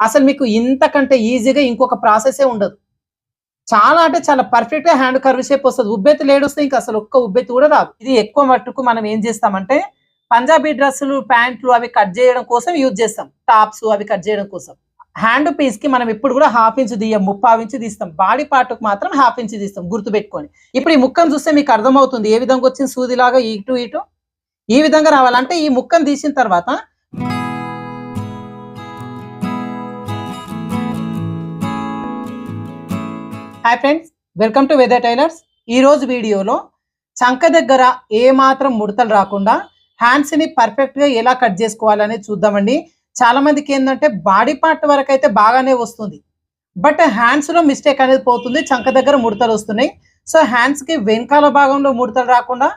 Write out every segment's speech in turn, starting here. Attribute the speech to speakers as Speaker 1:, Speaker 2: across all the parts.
Speaker 1: అసలు మీకు ఇంతకంటే ఈజీగా ఇంకొక ప్రాసెసే ఉండదు. చాలా అంటే చాలా పర్ఫెక్ట్‌గా హ్యాండ్ కర్వ్ షేప్ వస్తది. ఉబ్బెత్తులు ఏడొస్తాయి ఇంక అసలు ఒక్క ఉబ్బెత్తు కూడా రాదు. ఇది ఎక్కువ మట్టుకు మనం ఏం చేస్తామంటే పంజాబీ డ్రెస్సులు, ప్యాంట్లు అవి కట్ చేయడం కోసం యూజ్ చేస్తాం. టాప్స్ అవి కట్ చేయడం కోసం. హ్యాండ్ పీస్‌కి మనం ఎప్పుడు కూడా హాఫ్ ఇంచ్ తీయం. ముప్పావు ఇంచ్ తీస్తాం. బాడీ పార్ట్‌కి మాత్రం హాఫ్ ఇంచ్ తీస్తాం గుర్తుపెట్టుకోండి. ఇప్పుడు ఈ ముక్కను చూస్తే మీకు అర్థమవుతుంది ఏ విధంగా వచ్చింది సూదిలాగా ఇటు ఇటు. ఈ విధంగా రావాలంటే ఈ ముక్కను తీసిన తర్వాత hi friends, welcome to weather tailors. ఈ రోజు వీడియోలో చంక దగ్గర ఏ మాత్రం ముడతలు రాకుండా హ్యాండ్స్ ని పర్ఫెక్ట్ గా ఎలా కట్ చేసుకోవాలనేది చూద్దామండి. చాలా మందికి ఏంటంటే బాడీ పార్ట్ వరకు అయితే బాగానే వస్తుంది, బట్ హ్యాండ్స్ లో మిస్టేక్ అనేది పోతుంది. చంక దగ్గర ముడతలు వస్తున్నాయి. సో హ్యాండ్స్ కి వెనకాల భాగంలో ముడతలు రాకుండా,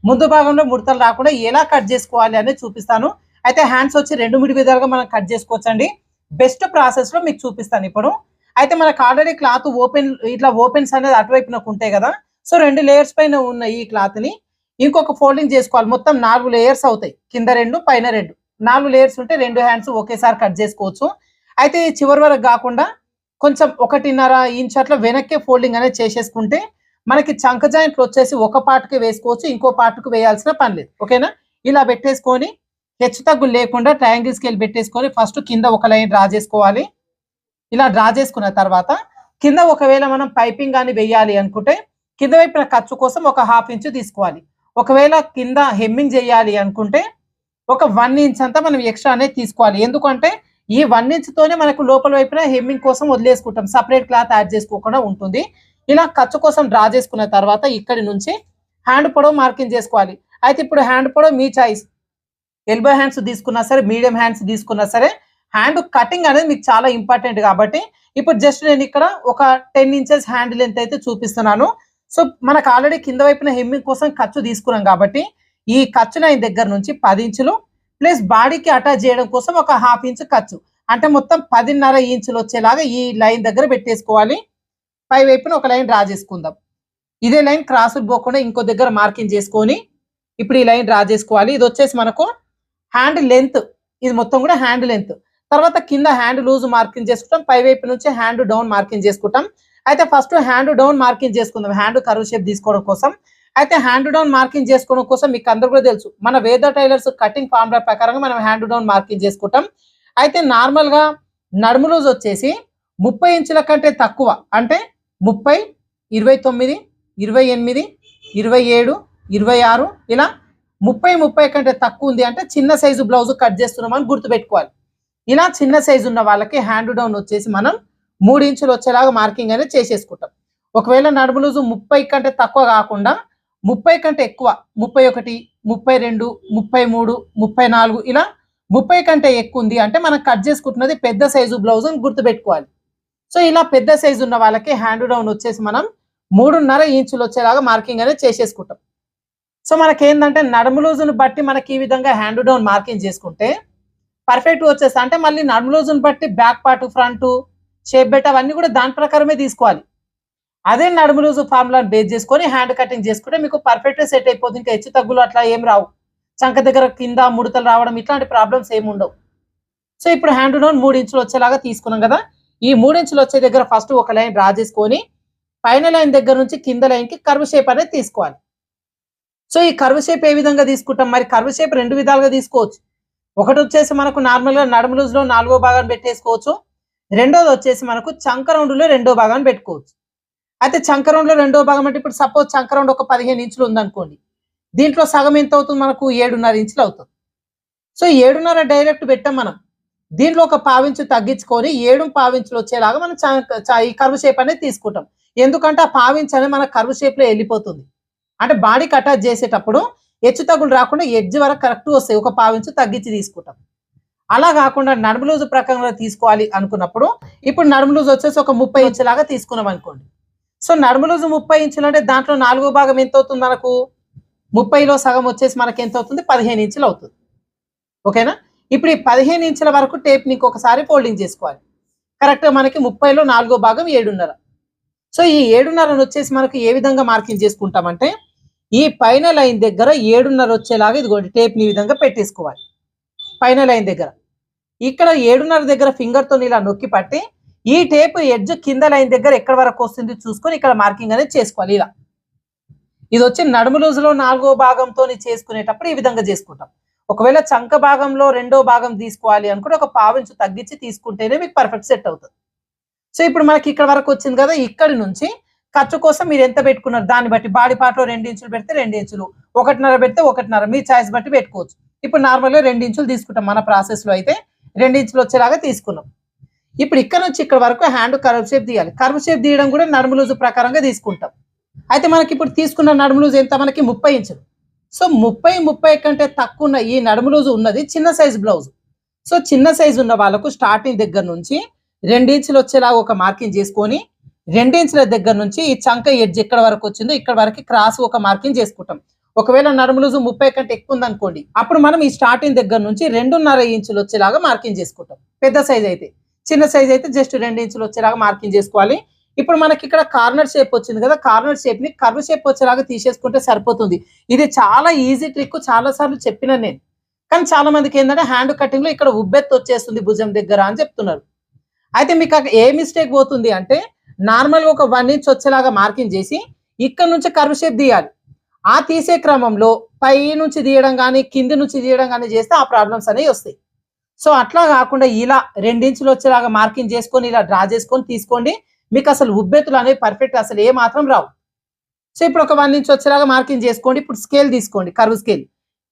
Speaker 1: ముందు భాగంలో ముడతలు రాకుండా ఎలా కట్ చేసుకోవాలి అనేది చూపిస్తాను. అయితే హ్యాండ్స్ వచ్చి 2-3 విధాలుగా మనం కట్ చేసుకోవచ్చండి. బెస్ట్ ప్రాసెస్ లో మీకు చూపిస్తాను ఇప్పుడు. అయితే మనకు ఆల్రెడీ క్లాత్ ఓపెన్ ఇట్లా ఓపెన్స్ అనేది అటువైపునకు ఉంటాయి కదా. సో 2 లేయర్స్ పైన ఉన్న ఈ క్లాత్ ని ఇంకొక ఫోల్డింగ్ చేసుకోవాలి. మొత్తం 4 లేయర్స్ అవుతాయి. కింద 2 పైన 2 4 లేయర్స్ ఉంటే 2 హ్యాండ్స్ ఒకేసారి కట్ చేసుకోవచ్చు. అయితే చివరి వరకు కాకుండా కొంచెం 1.5 ఇంచ్ అట్లా వెనక్కి ఫోల్డింగ్ అనేది చేసేసుకుంటే మనకి చంక జాయింట్లు వచ్చేసి ఒక పార్ట్కి వేసుకోవచ్చు, ఇంకో పార్ట్కి వేయాల్సిన పని లేదు. ఓకేనా? ఇలా పెట్టేసుకొని హెచ్చు తగ్గులు లేకుండా ట్రయాంగిల్ స్కేల్ పెట్టేసుకొని ఫస్ట్ కింద ఒక లైన్ డ్రా చేసుకోవాలి. ఇలా డ్రా చేసుకున్న తర్వాత కింద ఒకవేళ మనం పైపింగ్ కానీ వేయాలి అనుకుంటే కింద వైపున ఖర్చు కోసం ఒక హాఫ్ ఇంచ్ తీసుకోవాలి. ఒకవేళ కింద హెమ్మింగ్ చేయాలి అనుకుంటే ఒక 1 ఇంచ్ అంతా మనం ఎక్స్ట్రా అనేది తీసుకోవాలి. ఎందుకంటే ఈ 1 ఇంచ్ తోనే మనకు లోపల వైపున హెమ్మింగ్ కోసం వదిలేసుకుంటాం, సపరేట్ క్లాత్ యాడ్ చేసుకోకుండా ఉంటుంది. ఇలా ఖర్చు కోసం డ్రా చేసుకున్న తర్వాత ఇక్కడి నుంచి హ్యాండ్ పొడవు మార్కింగ్ చేసుకోవాలి. అయితే ఇప్పుడు హ్యాండ్ పొడవు మీ చాయిస్. ఎల్బో హ్యాండ్స్ తీసుకున్నా సరే, మీడియం హ్యాండ్స్ తీసుకున్నా సరే, హ్యాండ్ కటింగ్ అనేది మీకు చాలా ఇంపార్టెంట్ కాబట్టి ఇప్పుడు జస్ట్ నేను ఇక్కడ ఒక 10 ఇంచెస్ హ్యాండ్ లెంత్ అయితే చూపిస్తున్నాను. సో మనకు ఆల్రెడీ కింద వైపున హెమ్మింగ్ కోసం ఖర్చు తీసుకున్నాం కాబట్టి ఈ ఖర్చు లైన్ దగ్గర నుంచి 10 ఇంచులు ప్లస్ బాడీకి అటాచ్ చేయడం కోసం ఒక హాఫ్ ఇంచ్ ఖర్చు, అంటే మొత్తం 10.5 ఇంచులు వచ్చేలాగా ఈ లైన్ దగ్గర పెట్టేసుకోవాలి. పై వైపున ఒక లైన్ డ్రా చేసుకుందాం. ఇదే లైన్ క్రాస్ పోకుండా ఇంకో దగ్గర మార్కింగ్ చేసుకొని ఇప్పుడు ఈ లైన్ డ్రా చేసుకోవాలి. ఇది వచ్చేసి మనకు హ్యాండ్ లెంత్, ఇది మొత్తం కూడా హ్యాండ్ లెంత్. తర్వాత కింద హ్యాండ్ లూజ్ మార్కింగ్ చేసుకుంటాం, పై వైపు నుంచి హ్యాండ్ డౌన్ మార్కింగ్ చేసుకుంటాం. అయితే ఫస్ట్ హ్యాండ్ డౌన్ మార్కింగ్ చేసుకుందాం హ్యాండ్ కర్వ్ షేప్ తీసుకోవడం కోసం. అయితే హ్యాండ్ డౌన్ మార్కింగ్ చేసుకోవడం కోసం మీకు అందరూ కూడా తెలుసు, మన వేద టైలర్స్ కటింగ్ ఫార్ములా ప్రకారంగా మనం హ్యాండ్ డౌన్ మార్కింగ్ చేసుకుంటాం. అయితే నార్మల్ గా నడుము లూజ్ వచ్చేసి 30 ఇంచుల కంటే తక్కువ, అంటే 30, 29, 28, 27, 26 ఇలా 30 కంటే తక్కువ ఉంది అంటే చిన్న సైజు బ్లౌజ్ కట్ చేస్తున్నామని గుర్తుపెట్టుకోవాలి. ఇలా చిన్న సైజు ఉన్న వాళ్ళకి హ్యాండ్ డౌన్ వచ్చేసి మనం 3 ఇంచులు వచ్చేలాగా మార్కింగ్ అనేది చేసేసుకుంటాం. ఒకవేళ నడుము లూజు 30 కంటే తక్కువ కాకుండా 30 కంటే ఎక్కువ, 31, 32, 33, 34 ఇలా 30 కంటే ఎక్కువ ఉంది అంటే మనం కట్ చేసుకుంటున్నది పెద్ద సైజు బ్లౌజ్ అని గుర్తుపెట్టుకోవాలి. సో ఇలా పెద్ద సైజు ఉన్న వాళ్ళకి హ్యాండ్ డౌన్ వచ్చేసి మనం 3.5 ఇంచులు వచ్చేలాగా మార్కింగ్ అనేది చేసేసుకుంటాం. సో మనకేంటంటే నడుము లూజును బట్టి మనకి ఈ విధంగా హ్యాండ్ డౌన్ మార్కింగ్ చేసుకుంటే పర్ఫెక్ట్ వచ్చేస్తా. అంటే మళ్ళీ నడుము లూజును బట్టి బ్యాక్ పార్ట్, ఫ్రంట్ షేప్ బెట్ అవన్నీ కూడా దాని ప్రకారమే తీసుకోవాలి. అదే నడుము లూజు ఫార్ములాని బేస్ చేసుకొని హ్యాండ్ కటింగ్ చేసుకుంటే మీకు పర్ఫెక్ట్ సెట్ అయిపోతుంది. ఇంకా హెచ్చు తగ్గులు అట్లా ఏం రావు. చంక దగ్గర కింద ముడతలు రావడం ఇట్లాంటి ప్రాబ్లమ్స్ ఏమి ఉండవు. సో ఇప్పుడు హ్యాండ్ డౌన్ 3 ఇంచులు వచ్చేలాగా తీసుకున్నాం కదా. ఈ 3 ఇంచులు వచ్చే దగ్గర ఫస్ట్ ఒక లైన్ డ్రా చేసుకొని పైన లైన్ దగ్గర నుంచి కింద లైన్ కి కర్వ్ షేప్ అనేది తీసుకోవాలి. సో ఈ కర్వ్ షేప్ ఏ విధంగా తీసుకుంటాం? మరి కర్వ్ షేప్ 2 విధాలుగా తీసుకోవచ్చు. ఒకటి వచ్చేసి మనకు నార్మల్ గా నడుము లూజ్ లో 4వ భాగాన్ని పెట్టేసుకోవచ్చు. రెండోది వచ్చేసి మనకు చంక రౌండ్ లో 2వ భాగాన్ని పెట్టుకోవచ్చు. అయితే చంక రౌండ్ లో 2వ భాగం అంటే ఇప్పుడు సపోజ్ చంక రౌండ్ ఒక 15 ఇంచులు ఉందనుకోండి, దీంట్లో సగం ఎంత అవుతుంది? మనకు 7.5 ఇంచులు అవుతుంది. సో 7.5 డైరెక్ట్ పెట్టాం మనం. దీంట్లో ఒక పావించు తగ్గించుకొని 7.5 ఇంచులు వచ్చేలాగా మనం ఈ కర్వ్ షేప్ అనేది తీసుకుంటాం. ఎందుకంటే ఆ పావించు అనేది మన కర్వ్ షేప్ లో వెళ్ళిపోతుంది. అంటే బాడీకి అటాచ్ చేసేటప్పుడు హెచ్చు తగ్గులు రాకుండా ఎడ్జ్ వరకు కరెక్ట్ వస్తాయి. ఒక పావించు తగ్గించి తీసుకుంటాం. అలా కాకుండా నడుము లూజు ప్రకారంగా తీసుకోవాలి అనుకున్నప్పుడు ఇప్పుడు నడుము లూజు వచ్చేసి ఒక 30 ఇంచులాగా తీసుకున్నాం అనుకోండి. సో నడుము లూజు 30 ఇంచులు అంటే దాంట్లో 4వ భాగం ఎంత అవుతుంది? మనకు 30లో సగం వచ్చేసి మనకి ఎంత అవుతుంది? 15 ఇంచులు అవుతుంది. ఓకేనా? ఇప్పుడు ఈ 15 ఇంచుల వరకు టేప్ ని ఇంకొకసారి ఫోల్డింగ్ చేసుకోవాలి. కరెక్ట్ మనకి 30లో 4వ భాగం 7.5. సో ఈ 7.5 వచ్చేసి మనకు ఏ విధంగా మార్కింగ్ చేసుకుంటామంటే ఈ పైన లైన్ దగ్గర 7.5 వచ్చేలాగా ఇదిగోండి టేప్ ని ఈ విధంగా పెట్టేసుకోవాలి. పైన లైన్ దగ్గర ఇక్కడ 7.5 దగ్గర ఫింగర్ తో ఇలా నొక్కి పట్టి ఈ టేప్ ఎడ్జ్ కింద లైన్ దగ్గర ఎక్కడ వరకు వస్తుంది చూసుకొని ఇక్కడ మార్కింగ్ అనేది చేసుకోవాలి. ఇలా ఇది వచ్చి నడుము లూజులో 4వ భాగంతో చేసుకునేటప్పుడు ఈ విధంగా చేసుకుంటాం. ఒకవేళ చంక భాగంలో 2వ భాగం తీసుకోవాలి అనుకుంటే ఒక పావించు తగ్గించి తీసుకుంటేనే మీకు పర్ఫెక్ట్ సెట్ అవుతుంది. సో ఇప్పుడు మనకి ఇక్కడ వరకు వచ్చింది కదా, ఇక్కడి నుంచి ఖర్చు కోసం మీరు ఎంత పెట్టుకున్నారు దాన్ని బట్టి బాడీ పార్ట్ లో 2 ఇంచులు పెడితే 2 ఇంచులు, 1.5 పెడితే 1.5 మీ చాయిస్ బట్టి పెట్టుకోవచ్చు. ఇప్పుడు నార్మల్గా 2 ఇంచులు తీసుకుంటాం, మన ప్రాసెస్ లో అయితే 2 ఇంచులు వచ్చేలాగా తీసుకున్నాం. ఇప్పుడు ఇక్కడ నుంచి ఇక్కడ వరకు హ్యాండ్ కర్వ్ షేప్ తీయాలి. కర్వ్ షేప్ తీయడం కూడా నడుము లూజు ప్రకారంగా తీసుకుంటాం. అయితే మనకి ఇప్పుడు తీసుకున్న నడుము లూజు ఎంత, మనకి 30 ఇంచులు. సో 30 కంటే తక్కువ ఉన్న ఈ నడుము లూజు ఉన్నది చిన్న సైజు బ్లౌజ్. సో చిన్న సైజు ఉన్న వాళ్ళకు స్టార్టింగ్ దగ్గర నుంచి 2 ఇంచులు వచ్చేలాగా ఒక మార్కింగ్ చేసుకొని 2 ఇంచుల దగ్గర నుంచి ఈ చంక ఎడ్జ్ ఎక్కడ వరకు వచ్చిందో ఇక్కడ వరకు క్రాస్ ఒక మార్కింగ్ చేసుకుంటాం. ఒకవేళ నడుము లూజు 30 కంటే ఎక్కువ ఉంది అనుకోండి, అప్పుడు మనం ఈ స్టార్టింగ్ దగ్గర నుంచి 2.5 ఇంచులు వచ్చేలాగా మార్కింగ్ చేసుకుంటాం. పెద్ద సైజ్ అయితే, చిన్న సైజ్ అయితే జస్ట్ 2 ఇంచులు వచ్చేలాగా మార్కింగ్ చేసుకోవాలి. ఇప్పుడు మనకి ఇక్కడ కార్నర్ షేప్ వచ్చింది కదా, కార్నర్ షేప్ ని కర్వ్ షేప్ వచ్చేలాగా తీసేసుకుంటే సరిపోతుంది. ఇది చాలా ఈజీ ట్రిక్, చాలా సార్లు చెప్పిన నేను. కానీ చాలా మందికి ఏంటంటే హ్యాండ్ కటింగ్ లో ఇక్కడ ఉబ్బెత్తు వచ్చేస్తుంది భుజం దగ్గర అని చెప్తున్నారు. అయితే మీకు ఏ మిస్టేక్ పోతుంది అంటే, నార్మల్ గా ఒక 1 ఇంచ్ వచ్చేలాగా మార్కింగ్ చేసి ఇక్కడ నుంచి కర్వ్ షేప్ తీయాలి. ఆ తీసే క్రమంలో పై నుంచి తీయడం కానీ కింది నుంచి తీయడం కానీ చేస్తే ఆ ప్రాబ్లమ్స్ అనేవి వస్తాయి. సో అట్లా కాకుండా ఇలా 2 ఇంచులు వచ్చేలాగా మార్కింగ్ చేసుకొని ఇలా డ్రా చేసుకొని తీసుకోండి. మీకు అసలు ఉబ్బెత్తులు అనేవి పర్ఫెక్ట్ అసలు ఏ మాత్రం రావు. సో ఇప్పుడు ఒక 1 ఇంచ్ వచ్చేలాగా మార్కింగ్ చేసుకోండి. ఇప్పుడు స్కేల్ తీసుకోండి, కర్వ్ స్కేల్.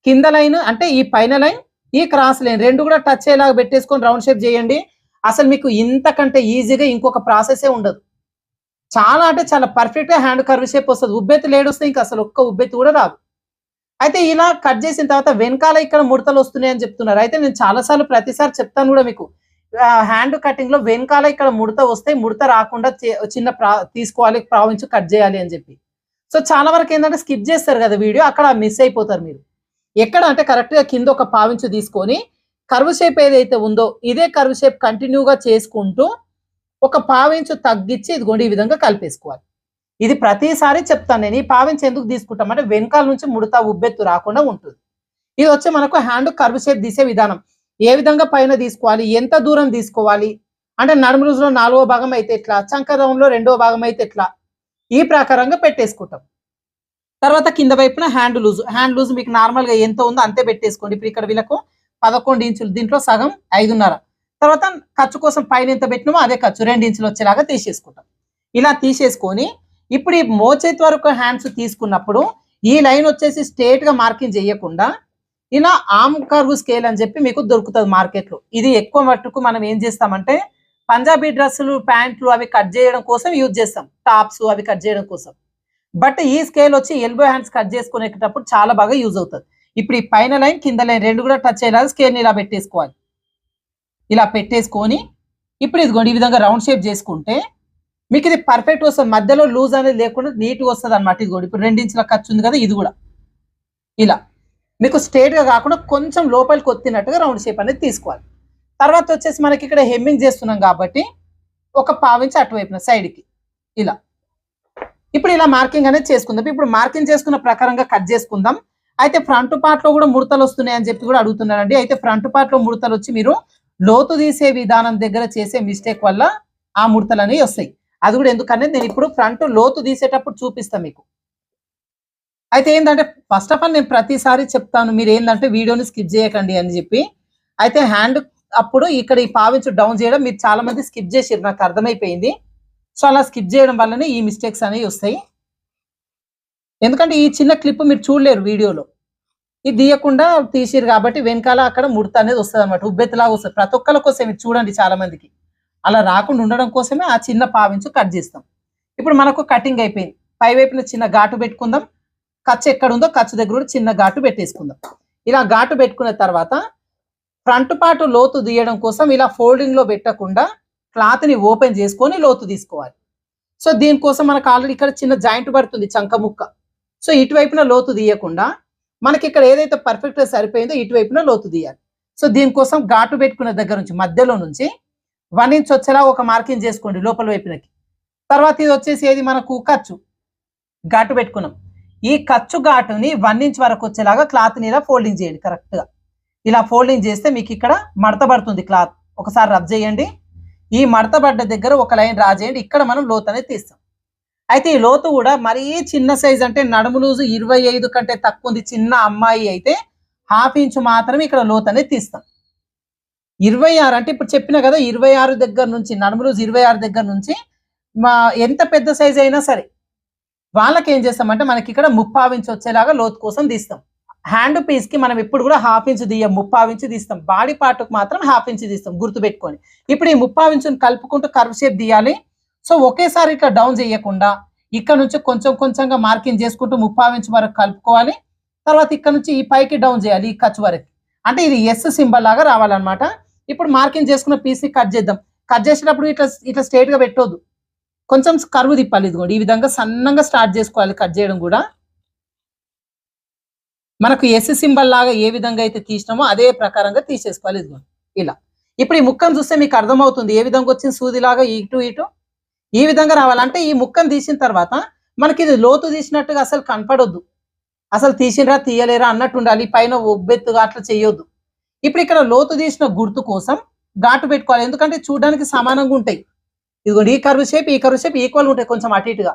Speaker 1: కింద లైన్ అంటే ఈ పైన లైన్, ఈ క్రాస్ లైన్ 2 కూడా టచ్ అయ్యేలాగా పెట్టేసుకొని రౌండ్ షేప్ చేయండి. అసలు మీకు ఇంతకంటే ఈజీగా ఇంకొక ప్రాసెసే ఉండదు. చాలా అంటే చాలా పర్ఫెక్ట్ గా హ్యాండ్ కర్వ్ షేప్ వస్తుంది. ఉబ్బెత్తులు ఏడొస్తే ఇంకా అసలు ఒక్క ఉబ్బెత్తు కూడా రాదు. అయితే ఇలా కట్ చేసిన తర్వాత వెనకాల ఇక్కడ ముడతలు వస్తున్నాయి అని చెప్తున్నారు. అయితే నేను చాలాసార్లు ప్రతిసారి చెప్తాను కూడా మీకు, హ్యాండ్ కటింగ్ లో వెనకాల ఇక్కడ ముడత వస్తే ముడత రాకుండా చిన్న తీసుకోవాలి, ప్రావించు కట్ చేయాలి అని చెప్పి. సో చాలా వరకు ఏంటంటే స్కిప్ చేస్తారు కదా వీడియో, అక్కడ మిస్ అయిపోతారు మీరు. ఎక్కడ అంటే కరెక్ట్ గా కింద ఒక పావించు తీసుకొని కర్వ్ షేప్ ఏదైతే ఉందో ఇదే కర్వ్ షేప్ కంటిన్యూగా చేసుకుంటూ ఒక పావించు తగ్గించి ఇదిగోండి ఈ విధంగా కలిపేసుకోవాలి. ఇది ప్రతిసారి చెప్తాను నేను. ఈ పావించు ఎందుకు తీసుకుంటామంటే వెనకాల నుంచి ముడత ఉబ్బెత్తు రాకుండా ఉంటుంది. ఇది వచ్చి మనకు హ్యాండ్ కర్వ్ షేప్ తీసే విధానం. ఏ విధంగా పైన తీసుకోవాలి, ఎంత దూరం తీసుకోవాలి అంటే నడుము లూజులో 4వ భాగం అయితే ఎట్లా, చంక రౌండ్లో 2వ భాగం అయితే ఎట్లా, ఈ ప్రకారంగా పెట్టేసుకుంటాం. తర్వాత కింద వైపున హ్యాండ్ లూజ్ మీకు నార్మల్ గా ఎంత ఉందో అంతే పెట్టేసుకోండి. ఇప్పుడు ఇక్కడ వీళ్ళకు 11 ఇంచులు, దీంట్లో సగం 5.5. తర్వాత ఖర్చు కోసం పైన ఎంత పెట్టినామో అదే ఖర్చు 2 ఇంచులు వచ్చేలాగా తీసేసుకుంటాం. ఇలా తీసేసుకొని ఇప్పుడు ఈ మోచేతి వరకు హ్యాండ్స్ తీసుకున్నప్పుడు ఈ లైన్ వచ్చేసి స్ట్రేట్ గా మార్కింగ్ చేయకుండా ఇలా ఆర్మ్ కర్వ్ స్కేల్ అని చెప్పి మీకు దొరుకుతుంది మార్కెట్ లో. ఇది ఎక్కువ మట్టుకు మనం ఏం చేస్తామంటే పంజాబీ డ్రెస్సులు, ప్యాంట్లు అవి కట్ చేయడం కోసం యూజ్ చేస్తాం, టాప్స్ అవి కట్ చేయడం కోసం. బట్ ఈ స్కేల్ వచ్చి ఎల్బో హ్యాండ్స్ కట్ చేసుకునేటప్పుడు చాలా బాగా యూజ్ అవుతుంది. ఇప్పుడు ఈ పైన లైన్ కింద లైన్ 2 కూడా టచ్ అయ్యేలాగా స్కేల్ని ఇలా పెట్టేసుకోవాలి. ఇలా పెట్టేసుకొని ఇప్పుడు ఇదిగోండి ఈ విధంగా రౌండ్ షేప్ చేసుకుంటే మీకు ఇది పర్ఫెక్ట్ వస్తుంది. మధ్యలో లూజ్ అనేది లేకుండా నీట్గా వస్తుంది అనమాట. ఇదిగోండి ఇప్పుడు 2 ఇంచుల ఖర్చు ఉంది కదా, ఇది కూడా ఇలా మీకు స్ట్రేట్ గా కాకుండా కొంచెం లోపలికి ఒత్తినట్టుగా రౌండ్ షేప్ అనేది తీసుకోవాలి. తర్వాత వచ్చేసి మనకి ఇక్కడ హెమ్మింగ్ చేస్తున్నాం కాబట్టి ఒక పావించి అటువైపున సైడ్కి ఇలా. ఇప్పుడు ఇలా మార్కింగ్ అనేది చేసుకుందాం. ఇప్పుడు మార్కింగ్ చేసుకున్న ప్రకారంగా కట్ చేసుకుందాం. అయితే ఫ్రంట్ పార్ట్ లో కూడా ముడతలు వస్తున్నాయి అని చెప్పి కూడా అడుగుతున్నారండి. అయితే ఫ్రంట్ పార్ట్ లో ముడతలు వచ్చి మీరు లోతు తీసే విధానం దగ్గర చేసే మిస్టేక్ వల్ల ఆ ముడతలు అనేవి వస్తాయి. అది కూడా ఎందుకనేది నేను ఇప్పుడు ఫ్రంట్ లోతు తీసేటప్పుడు చూపిస్తాను మీకు. అయితే ఏంటంటే ఫస్ట్ ఆఫ్ ఆల్ నేను ప్రతిసారి చెప్తాను, మీరు ఏంటంటే వీడియోని స్కిప్ చేయకండి అని చెప్పి. అయితే హ్యాండ్ అప్పుడు ఇక్కడ ఈ పావించు డౌన్ చేయడం మీరు చాలా మంది స్కిప్ చేసారు, నాకు అర్థమైపోయింది. సో అలా స్కిప్ చేయడం వల్లనే ఈ మిస్టేక్స్ అనేవి వస్తాయి. ఎందుకంటే ఈ చిన్న క్లిప్ మీరు చూడలేరు వీడియోలో, ఇది తీయకుండా తీసిరు కాబట్టి వెనకాల అక్కడ ముడత అనేది వస్తుంది అనమాట, ఉబ్బెత్తలాగా వస్తుంది. ప్రతి ఒక్కరి కోసం ఇది చూడండి, చాలా మందికి అలా రాకుండా ఉండడం కోసమే ఆ చిన్న పావించు కట్ చేస్తాం. ఇప్పుడు మనకు కటింగ్ అయిపోయింది. పై వైపున చిన్న ఘాటు పెట్టుకుందాం. ఖర్చు ఎక్కడ ఉందో ఖర్చు దగ్గర కూడా చిన్న ఘాటు పెట్టేసుకుందాం. ఇలా ఘాటు పెట్టుకున్న తర్వాత ఫ్రంట్ పార్ట్ లోతు తీయడం కోసం ఇలా ఫోల్డింగ్ లో పెట్టకుండా క్లాత్ ని ఓపెన్ చేసుకొని లోతు తీసుకోవాలి. సో దీనికోసం మనకు ఆల్రెడీ ఇక్కడ చిన్న జాయింట్ పడుతుంది చంక ముక్క. సో ఇటువైపున లోతు తీయకుండా మనకి ఇక్కడ ఏదైతే పర్ఫెక్ట్ గా సరిపోయిందో ఇటువైపున లోతు తీయాలి. సో దీనికోసం ఘాటు పెట్టుకున్న దగ్గర నుంచి మధ్యలో నుంచి 1 ఇంచ్ వచ్చేలా ఒక మార్కింగ్ చేసుకోండి లోపల వైపునకి. తర్వాత ఇది వచ్చేసి ఏది మనకు ఖర్చు ఘాటు పెట్టుకున్నాం. ఈ ఖర్చు ఘాటుని 1 ఇంచ్ వరకు వచ్చేలాగా క్లాత్ ని ఇలా ఫోల్డింగ్ చేయండి కరెక్ట్ గా. ఇలా ఫోల్డింగ్ చేస్తే మీకు ఇక్కడ మడత పడుతుంది క్లాత్. ఒకసారి రబ్ చేయండి. ఈ మడత పడ్డ దగ్గర ఒక లైన్ డ్రా చేయండి. ఇక్కడ మనం లోతు అనేది తీస్తాం. అయితే ఈ లోతు కూడా మరీ చిన్న సైజ్ అంటే నడుము లూజు 25 కంటే తక్కువ ఉంది చిన్న అమ్మాయి అయితే 1/2 ఇంచు మాత్రమే ఇక్కడ లోతు అనేది తీస్తాం. 26 అంటే ఇప్పుడు చెప్పిన కదా 26 దగ్గర నుంచి నడుము లూజు 26 దగ్గర నుంచి ఎంత పెద్ద సైజ్ అయినా సరే వాళ్ళకి ఏం చేస్తామంటే మనకి ఇక్కడ 3/4 ఇంచు వచ్చేలాగా లోతు కోసం తీస్తాం. హ్యాండ్ పీస్ కి మనం ఎప్పుడు కూడా 1/2 ఇంచు తీయం, 3/4 ఇంచు తీస్తాం. బాడీ పార్ట్ కు మాత్రం 1/2 ఇంచు తీస్తాం, గుర్తుపెట్టుకోండి. ఇప్పుడు ఈ 3/4 ఇంచుని కలుపుకుంటూ కర్వ్ షేప్ తీయాలి. సో ఒకేసారి ఇట్లా డౌన్ చేయకుండా ఇక్కడ నుంచి కొంచెం కొంచెంగా మార్కింగ్ చేసుకుంటూ 3/4 ఇంచు వరకు కలుపుకోవాలి. తర్వాత ఇక్కడ నుంచి ఈ పైకి డౌన్ చేయాలి ఈ ఖర్చు వరకు. అంటే ఇది ఎస్ సింబల్ లాగా రావాలన్నమాట. ఇప్పుడు మార్కింగ్ చేసుకున్న పీస్ ని కట్ చేద్దాం. కట్ చేసేటప్పుడు ఇట్లా ఇట్లా స్ట్రైట్ గా పెట్టొద్దు, కొంచెం కర్వ్ తిప్పాలి. ఇది కూడా ఈ విధంగా సన్నంగా స్టార్ట్ చేసుకోవాలి కట్ చేయడం కూడా. మనకు ఎస్ సింబల్ లాగా ఏ విధంగా అయితే తీసినామో అదే ప్రకారంగా తీసేసుకోవాలి. ఇది ఇలా. ఇప్పుడు ఈ ముక్కను చూస్తే మీకు అర్థమవుతుంది ఏ విధంగా వచ్చింది సూదిలాగా ఇటు ఇటు ఈ విధంగా రావాలంటే ఈ ముక్కను తీసిన తర్వాత మనకి ఇది లోతు తీసినట్టుగా అసలు కనపడొద్దు. అసలు తీసినరా తీయలేరా అన్నట్టు ఉండాలి. పైన ఒబ్బెత్తుగా అట్లా చేయొద్దు. ఇప్పుడు ఇక్కడ లోతు తీసిన గుర్తు కోసం ఘాటు పెట్టుకోవాలి, ఎందుకంటే చూడడానికి సమానంగా ఉంటాయి. ఇదిగోండి ఈ కర్వ్ షేప్ ఈక్వల్ ఉంటాయి, కొంచెం అటు ఇటుగా.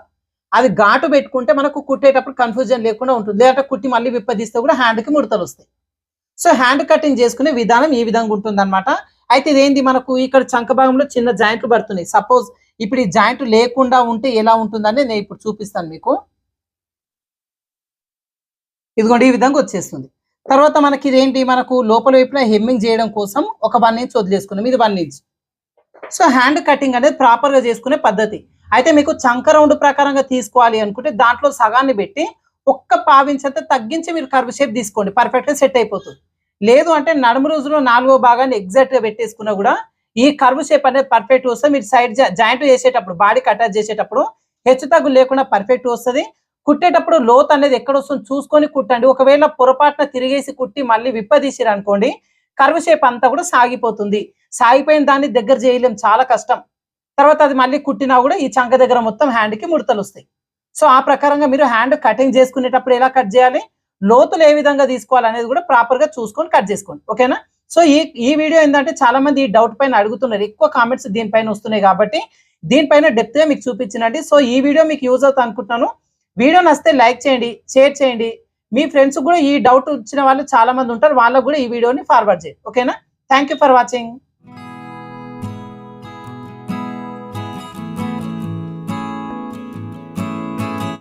Speaker 1: అది ఘాటు పెట్టుకుంటే మనకు కుట్టేటప్పుడు కన్ఫ్యూజన్ లేకుండా ఉంటుంది. లేదంటే కుట్టి మళ్ళీ విప్పదీస్తే కూడా హ్యాండ్కి ముడతలు వస్తాయి. సో హ్యాండ్ కటింగ్ చేసుకునే విధానం ఈ విధంగా ఉంటుంది అనమాట. అయితే ఇదేంటి మనకు ఇక్కడ చంక భాగంలో చిన్న జాయింట్లు పడుతున్నాయి. సపోజ్ ఇప్పుడు ఈ జాయింట్ లేకుండా ఉంటే ఎలా ఉంటుందని నేను ఇప్పుడు చూపిస్తాను మీకు. ఇదిగోండి ఈ విధంగా వచ్చేస్తుంది. తర్వాత మనకి ఇదేంటి మనకు లోపల వైపున హెమ్మింగ్ చేయడం కోసం ఒక 1 ఇంచ్ వదిలేసుకున్నాం, ఇది 1 ఇంచ్. సో హ్యాండ్ కటింగ్ అనేది ప్రాపర్ గా చేసుకునే పద్ధతి. అయితే మీకు చంక రౌండ్ ప్రకారంగా తీసుకోవాలి అనుకుంటే దాంట్లో సగాన్ని పెట్టి ఒక్క 1/4 ఇంచ్ అయితే తగ్గించి మీరు కర్వ్ షేప్ తీసుకోండి, పర్ఫెక్ట్ గా సెట్ అయిపోతుంది. లేదు అంటే నడుము రోజులో 4వ భాగాన్ని ఎగ్జాక్ట్ గా పెట్టేసుకున్నా కూడా ఈ కర్వ్ షేప్ అనేది పర్ఫెక్ట్ వస్తే మీరు సైడ్ జాయింట్ చేసేటప్పుడు బాడీకి అటాచ్ చేసేటప్పుడు హెచ్చు తగ్గు లేకుండా పర్ఫెక్ట్ వస్తుంది. కుట్టేటప్పుడు లోత్ అనేది ఎక్కడ వస్తుందో చూసుకొని కుట్టండి. ఒకవేళ పొరపాటున తిరిగేసి కుట్టి మళ్ళీ విప్పదీసిరు అనుకోండి కర్వ్ షేప్ అంతా కూడా సాగిపోతుంది. సాగిపోయిన దాన్ని దగ్గర చేయలేం, చాలా కష్టం. తర్వాత అది మళ్ళీ కుట్టినా కూడా ఈ చంక దగ్గర మొత్తం హ్యాండ్ కి ముడతలు వస్తాయి. సో ఆ ప్రకారంగా మీరు హ్యాండ్ కటింగ్ చేసుకునేటప్పుడు ఎలా కట్ చేయాలి, లోతులు ఏ విధంగా తీసుకోవాలి అనేది కూడా ప్రాపర్ గా చూసుకొని కట్ చేసుకోండి. ఓకేనా? సో ఈ వీడియో ఏంటంటే చాలా మంది ఈ డౌట్ పైన అడుగుతున్నారు, ఎక్కువ కామెంట్స్ దీనిపైన వస్తున్నాయి కాబట్టి దీనిపైన డెప్త్ గా మీకు చూపించినండి. సో ఈ వీడియో మీకు యూజ్ అవుతుంది అనుకుంటున్నాను. వీడియో నచ్చితే లైక్ చేయండి, షేర్ చేయండి. మీ ఫ్రెండ్స్ కూడా ఈ డౌట్ వచ్చిన వాళ్ళు చాలా మంది ఉంటారు, వాళ్ళకు కూడా ఈ వీడియోని ఫార్వర్డ్ చేయండి. ఓకేనా? Thank you for watching.